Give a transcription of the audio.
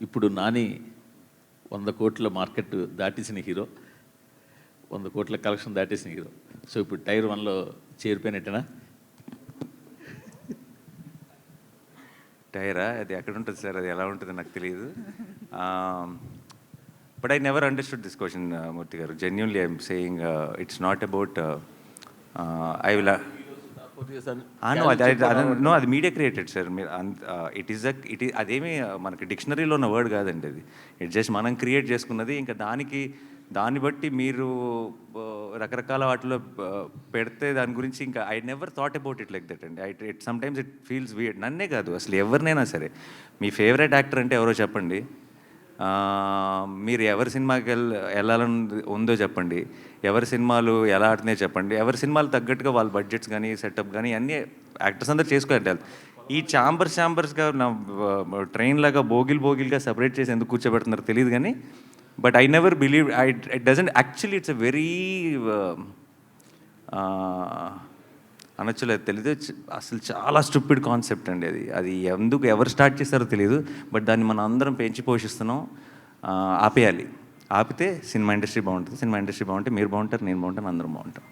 ఇప్పుడు నాని 100 కోట్ల market దాటేసిన hero, 100 కోట్ల కలెక్షన్ దాటేసిన హీరో. సో ఇప్పుడు టైర్ 1లో చేరిపోయినట్టేనా? టైరా? అది ఎక్కడ ఉంటుంది సార్, అది ఎలా ఉంటుందో నాకు తెలియదు. But I never understood this question, Murthy గారు. Genuinely I'm saying it's not about I will know, అది మీడియా క్రియేటెడ్ సార్. మీరు ఇట్ ఈస్ అదేమి మనకి డిక్షనరీలో ఉన్న వర్డ్ కాదండి. అది ఇట్ జస్ట్ మనం క్రియేట్ చేసుకున్నది. ఇంకా దాన్ని బట్టి మీరు రకరకాల వాటిలో పెడితే దాని గురించి ఇంకా I never thought about it like that అండి. It sometimes it feels weird. నన్నే కాదు, అసలు ఎవరినైనా సరే, మీ ఫేవరెట్ యాక్టర్ అంటే ఎవరో చెప్పండి, మీరు ఎవరి సినిమాకి వెళ్ళాలని ఉందో చెప్పండి, ఎవరి సినిమాలు ఎలా ఆడుతున్నాయో చెప్పండి, ఎవరి సినిమాలు తగ్గట్టుగా వాళ్ళ బడ్జెట్స్ కానీ సెటప్ కానీ అన్నీ యాక్టర్స్ అందరూ చేసుకోవాలి. ఈ ఛాంబర్స్గా నా ట్రైన్ లాగా బోగిల్గా సపరేట్ చేసి ఎందుకు కూర్చోబెడుతున్నారు తెలియదు కానీ, but I never believe it doesn't actually. It's a very అనొచ్చలేదు, తెలీదు, అసలు చాలా స్టూపిడ్ కాన్సెప్ట్ అండి. అది ఎందుకు ఎవరు స్టార్ట్ చేస్తారో తెలియదు, బట్ దాన్ని మనం అందరం పెంచి పోషిస్తున్నాం. ఆపేయాలి. ఆపితే సినిమా ఇండస్ట్రీ బాగుంటుంది. సినిమా ఇండస్ట్రీ బాగుంటే మీరు బాగుంటారు, నేను బాగుంటాను, అందరం బాగుంటాం.